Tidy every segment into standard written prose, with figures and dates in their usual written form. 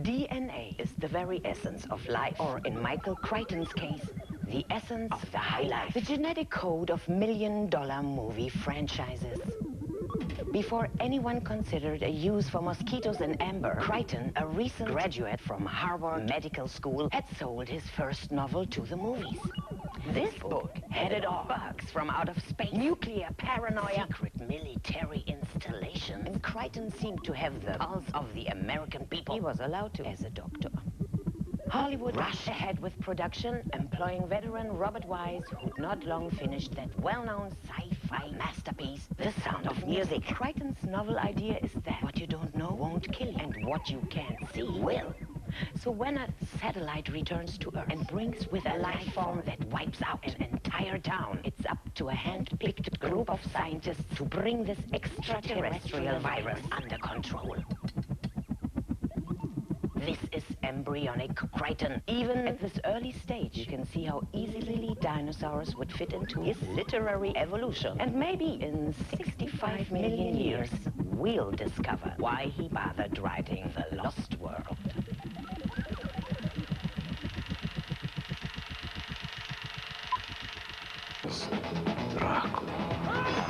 DNA is the very essence of life, or in Michael Crichton's case, the essence of the high life. The genetic code of million-dollar movie franchises. Before anyone considered a use for mosquitoes and amber, Crichton, a recent graduate from Harvard Medical School, had sold his first novel to the movies. This book had it all. Bugs from outer space, nuclear paranoia, secret military installations. And Crichton seemed to have the pulse of the American people. He was allowed to as a doctor. Hollywood rushed ahead with production, employing veteran Robert Wise, who'd not long finished that well-known sci-fi masterpiece, The Sound of Music. Crichton's novel idea is that what you don't know won't kill you, and what you can't see will. So when a satellite returns to Earth and brings with a life form that wipes out an entire town, it's up to a hand-picked group of scientists to bring this extraterrestrial virus under control. This is embryonic Crichton. Even at this early stage, you can see how easily dinosaurs would fit into his literary evolution. And maybe in 65 million years, we'll discover why he bothered writing The Lost World.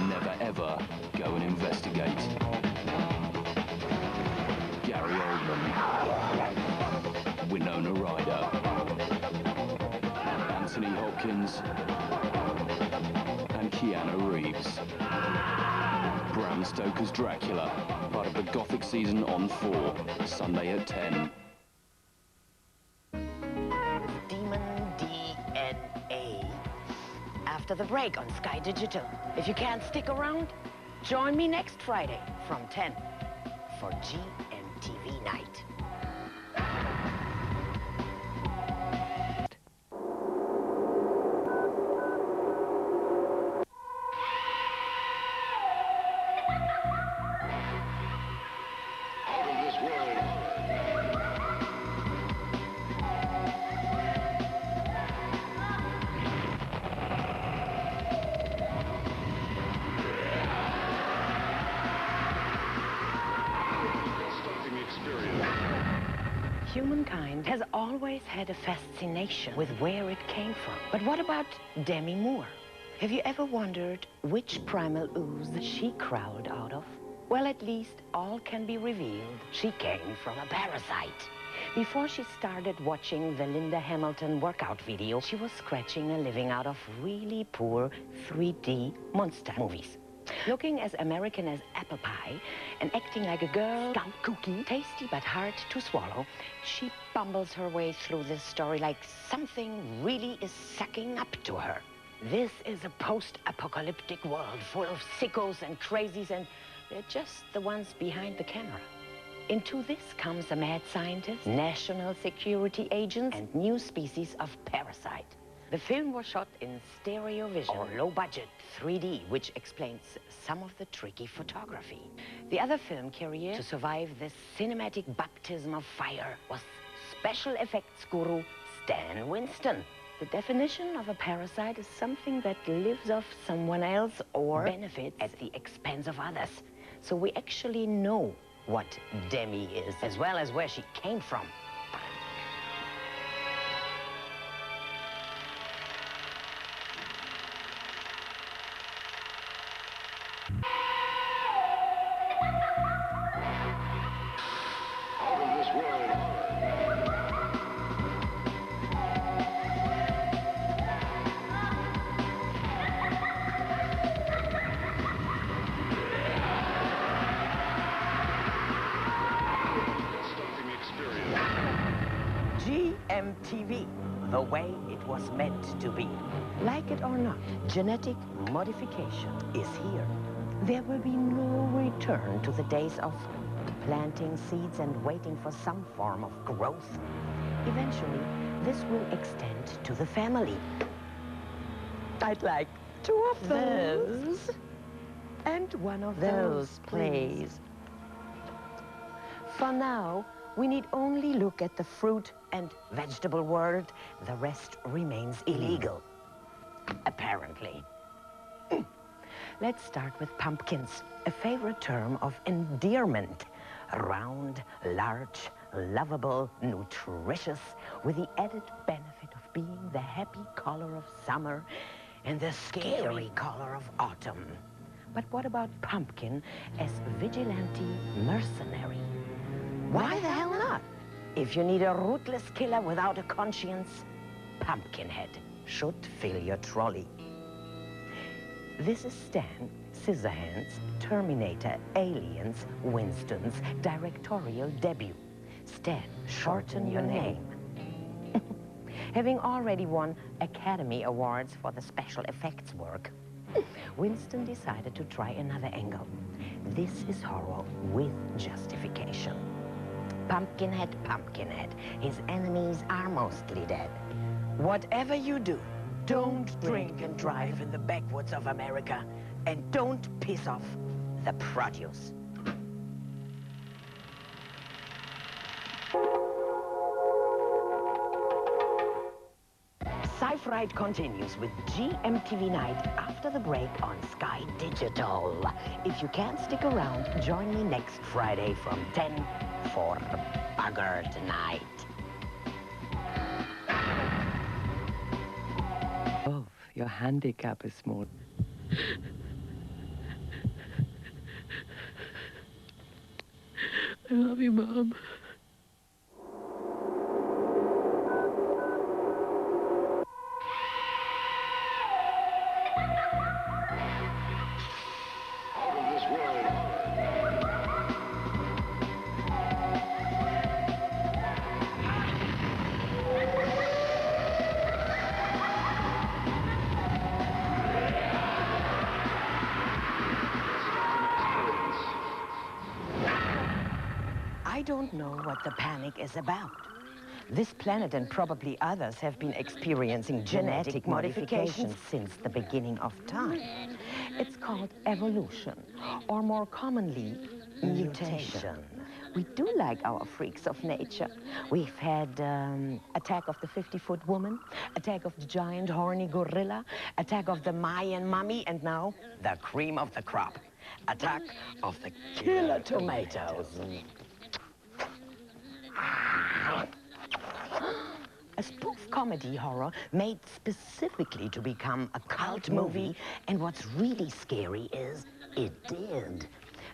Never ever go and investigate. Gary Oldman, Winona Ryder, Anthony Hopkins, and Keanu Reeves. Bram Stoker's Dracula, part of the Gothic season on 4, Sunday at 10. Demon DNA. After the break on Sky Digital. If you can't stick around, join me next Friday from 10 for GMTV Night. Humankind has always had a fascination with where it came from. But what about Demi Moore? Have you ever wondered which primal ooze she crawled out of? Well, at least all can be revealed. She came from a parasite. Before she started watching the Linda Hamilton workout video, she was scratching a living out of really poor 3D monster movies. Looking as American as apple pie and acting like a Girl Scout cookie, tasty but hard to swallow, she bumbles her way through this story like something really is sucking up to her. This is a post-apocalyptic world full of sickos and crazies, and they're just the ones behind the camera. Into this comes a mad scientist, national security agents, and new species of parasite. The film was shot in stereo vision, or low-budget 3D, which explains some of the tricky photography. The other film carrier to survive this cinematic baptism of fire was special effects guru Stan Winston. The definition of a parasite is something that lives off someone else or benefits at the expense of others. So we actually know what Demi is, as well as where she came from. GMTV, the way it was meant to be. Like it or not, genetic modification is here. There will be no return to the days of planting seeds and waiting for some form of growth. Eventually, this will extend to the family. I'd like 2 of those. And 1 of those, please. For now, we need only look at the fruit and vegetable world. The rest remains illegal, apparently. Let's start with pumpkins, a favorite term of endearment. Round, large, lovable, nutritious, with the added benefit of being the happy color of summer and the scary color of autumn. But what about Pumpkin as vigilante mercenary? Why the hell not? If you need a ruthless killer without a conscience, Pumpkinhead should fill your trolley. This is Stan Scissorhands' Terminator Aliens Winston's directorial debut. Stan, shorten your name. Having already won Academy Awards for the special effects work, Winston decided to try another angle. This is horror with justification. Pumpkinhead, Pumpkinhead, his enemies are mostly dead. Whatever you do, don't drink and drive in the backwoods of America, and don't piss off the produce. Sci-Fright continues with GMTV Night after the break on Sky Digital. If you can't stick around, join me next Friday from 10 for Bugger Tonight. Oh, your handicap is small. I love you, Mom. I don't know what the panic is about. This planet and probably others have been experiencing genetic modifications since the beginning of time. It's called evolution, or more commonly, mutation. We do like our freaks of nature. We've had attack of the 50-foot woman, attack of the giant horny gorilla, attack of the Mayan mummy, and now the cream of the crop, attack of the killer tomatoes. A spoof comedy horror made specifically to become a cult movie, and what's really scary is it did.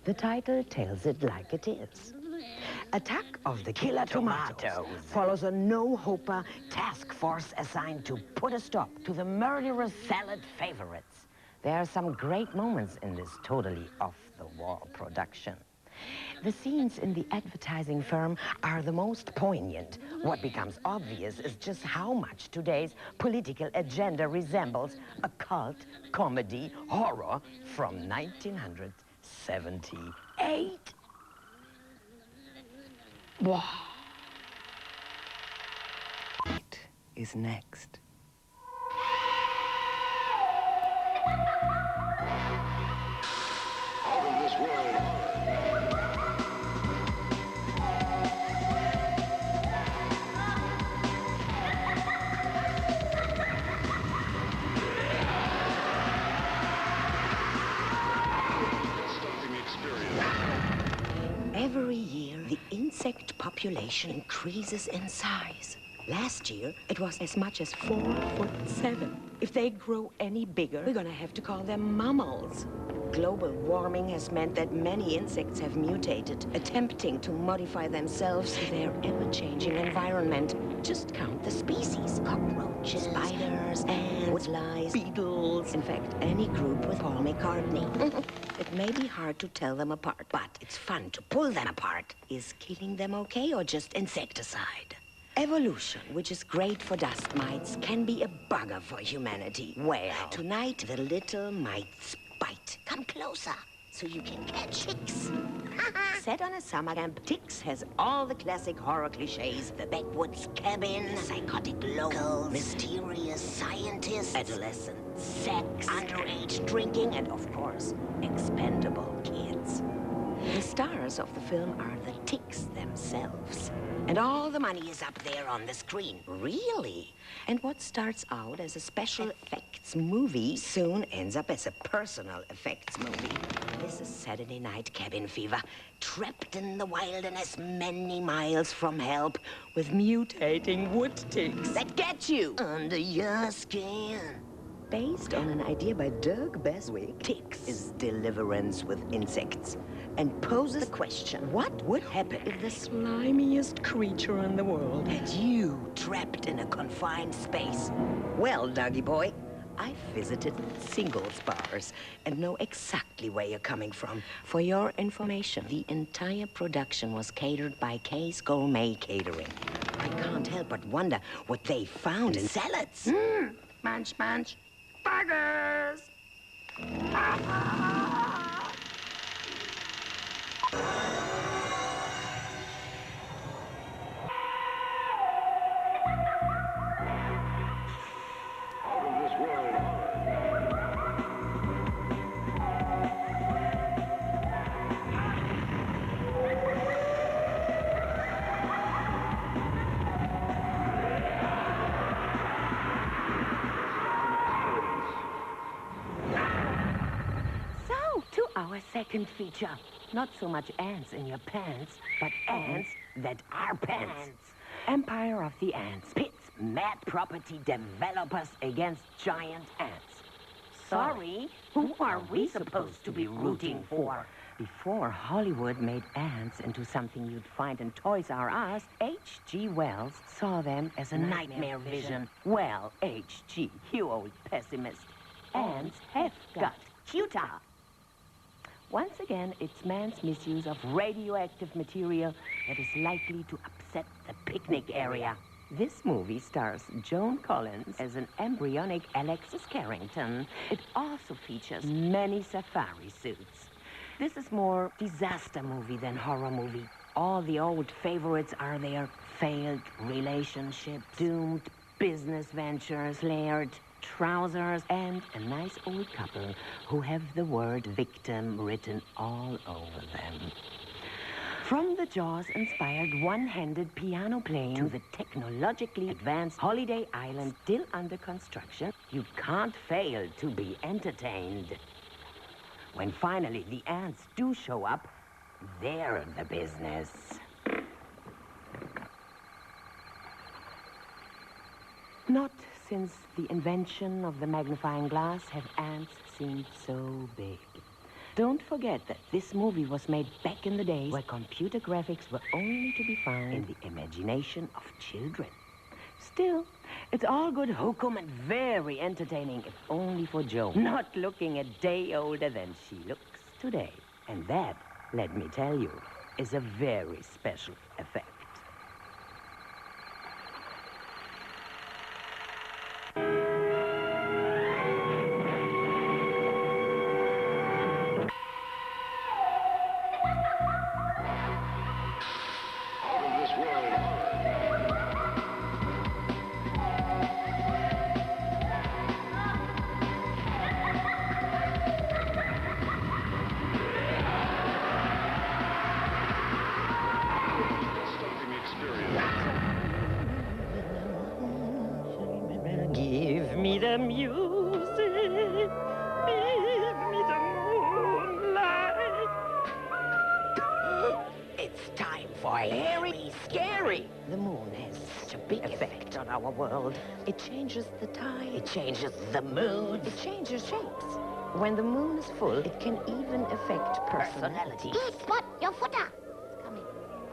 The title tells it like it is. Attack of the Killer Tomatoes follows a no-hoper task force assigned to put a stop to the murderous salad favorites. There are some great moments in this totally off-the-wall production. The scenes in the advertising firm are the most poignant. What becomes obvious is just how much today's political agenda resembles a cult comedy horror from 1978. Wow. It is next. Out of this world. Every year, the insect population increases in size. Last year, it was as much as 4'7". If they grow any bigger, we're gonna have to call them mammals. Global warming has meant that many insects have mutated, attempting to modify themselves to their ever-changing environment. Just count the species: cockroaches, spiders, ants, flies, beetles. In fact, any group with Paul McCartney. It may be hard to tell them apart, but it's fun to pull them apart. Is killing them okay, or just insecticide? Evolution, which is great for dust mites, can be a bugger for humanity. Well, tonight the little mites bite. Come closer so you can catch ticks. Set on a summer camp, Ticks has all the classic horror cliches: the backwoods cabin, psychotic locals, mysterious scientists, adolescent sex, underage drinking, and of course, expendable kids. The stars of the film are the Ticks themselves. And all the money is up there on the screen. Really? And what starts out as a special effects movie soon ends up as a personal effects movie. This is Saturday night cabin fever, trapped in the wilderness many miles from help, with mutating wood ticks that get you under your skin. Based on an idea by Doug Beswick, ticks is deliverance with insects, and poses the question, what would happen if the slimiest creature in the world had you trapped in a confined space? Well, Dougie boy, I've visited singles bars and know exactly where you're coming from. For your information, the entire production was catered by Kay's Gourmet Catering. I can't help but wonder what they found in salads. Munch, munch. Burgers! Our second feature. Not so much ants in your pants, but ants that are pants. Empire of the Ants pits mad property developers against giant ants. Sorry, who are we supposed to be rooting for? Before Hollywood made ants into something you'd find in Toys R Us, H.G. Wells saw them as a nightmare vision. Well, H.G., you old pessimist. Ants have got cuter. Once again, it's man's misuse of radioactive material that is likely to upset the picnic area. This movie stars Joan Collins as an embryonic Alexis Carrington. It also features many safari suits. This is more disaster movie than horror movie. All the old favorites are there. Failed relationships, doomed business ventures, layered trousers, and a nice old couple who have the word victim written all over them. From the Jaws-inspired one-handed piano playing to the technologically advanced Holiday Island still under construction, you can't fail to be entertained. When finally the ants do show up, they're the business. Not since the invention of the magnifying glass have ants seemed so big. Don't forget that this movie was made back in the days where computer graphics were only to be found in the imagination of children. Still, it's all good hokum and very entertaining, if only for Joan, not looking a day older than she looks today. And that, let me tell you, is a very special effect. Give me the music, give me the moonlight. It's time for Hairy Scary. The moon has such a big effect on our world. It changes the tide. It changes the mood. It changes shapes. When the moon is full, it can even affect personality. Spot, your footer. It's coming.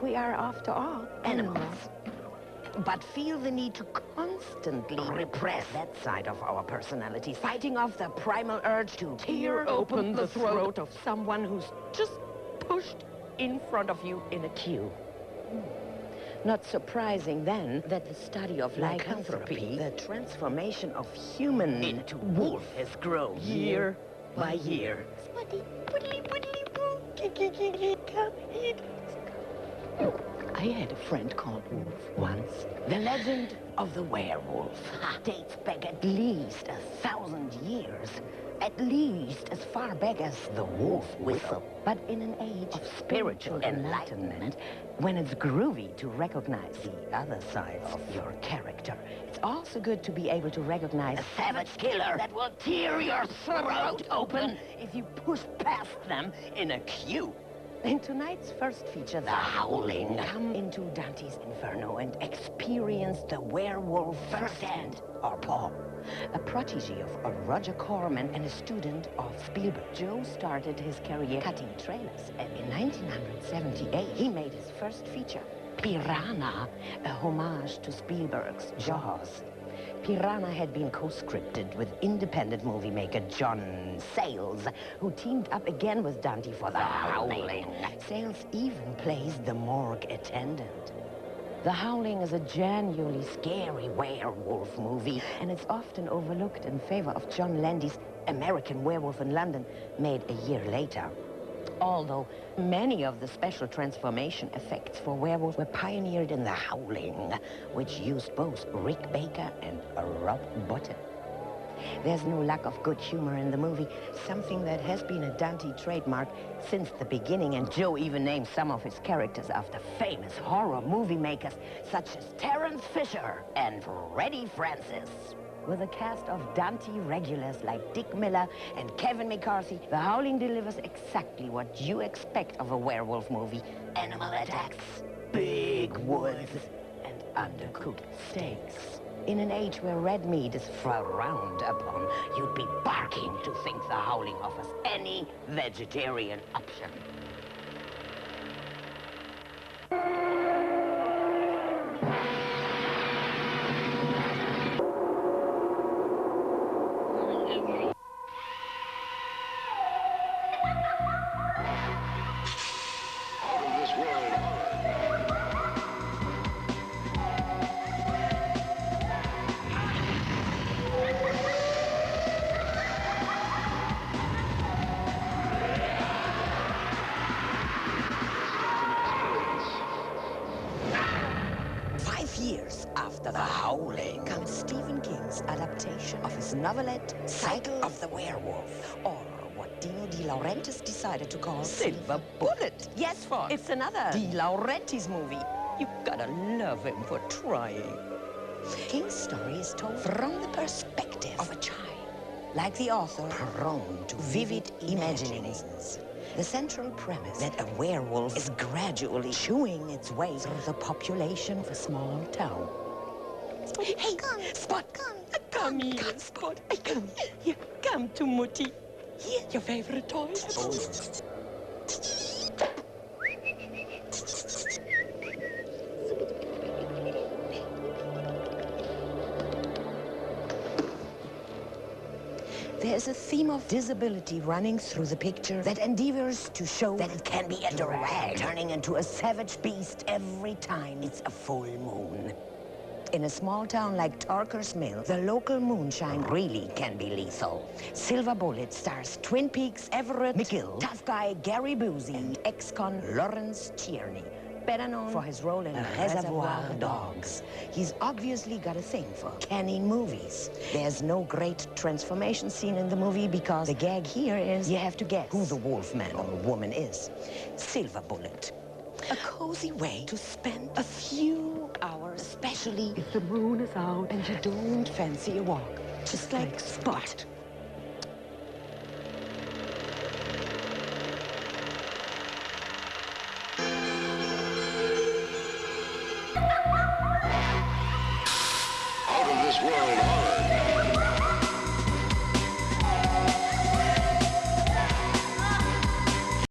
We are, after all, animals. But feel the need to constantly repress that side of our personality, fighting off the primal urge to tear open the throat of someone who's just pushed in front of you in a queue. Not surprising, then, that the study of lycanthropy, the transformation of human into wolf, has grown year by year. Spotty, poodly, poodly, poo. Come eat. I had a friend called Wolf once. The legend of the werewolf dates back at least 1,000 years. at least as far back as the wolf whistle. But in an age of spiritual enlightenment, when it's groovy to recognize the other sides of your character, it's also good to be able to recognize a savage killer that will tear your throat open if you push past them in a queue. In tonight's first feature, The Howling, come into Dante's Inferno and experience the werewolf firsthand, or Paul, a protege of Roger Corman and a student of Spielberg. Joe started his career cutting trailers, and in 1978, he made his first feature, Piranha, a homage to Spielberg's Jaws. Piranha had been co-scripted with independent movie maker John Sayles, who teamed up again with Dante for The Howling. Sayles even plays the morgue attendant. The Howling is a genuinely scary werewolf movie, and it's often overlooked in favor of John Landy's American Werewolf in London, made a year later. Although many of the special transformation effects for werewolves were pioneered in The Howling, which used both Rick Baker and Rob Bottin. There's no lack of good humor in the movie, something that has been a Dante trademark since the beginning, and Joe even named some of his characters after famous horror movie makers such as Terence Fisher and Freddie Francis. With a cast of Dante regulars like Dick Miller and Kevin McCarthy, The Howling delivers exactly what you expect of a werewolf movie: animal attacks, big woods, and undercooked steaks. In an age where red meat is frowned upon, you'd be barking to think The Howling offers any vegetarian option. Years after The Howling comes Stephen King's adaptation of his novelette Cycle of the Werewolf, or what Dino De Laurentiis decided to call Silver Bullet. Yes, folks, it's another De Laurentiis movie. You gotta love him for trying. King's story is told from the perspective of a child, like the author, prone to vivid imaginings. The central premise that a werewolf is gradually chewing its way through the population of a small town. Hey, Spot! Come here, Spot. Come here. Come to Mutti. Here, your favorite toy. There's a theme of disability running through the picture that endeavors to show that it can be a drag, turning into a savage beast every time it's a full moon. In a small town like Torker's Mill, the local moonshine really can be lethal. Silver Bullet stars Twin Peaks Everett McGill, tough guy Gary Busey, and ex-con Lawrence Tierney, better known for his role in Reservoir Dogs. He's obviously got a thing for canning movies. There's no great transformation scene in the movie because the gag here is you have to guess who the wolf man or woman is. Silver Bullet. A cozy way to spend a few hours, especially if the moon is out and you don't fancy a walk. Just like Spot. Out of this world horror.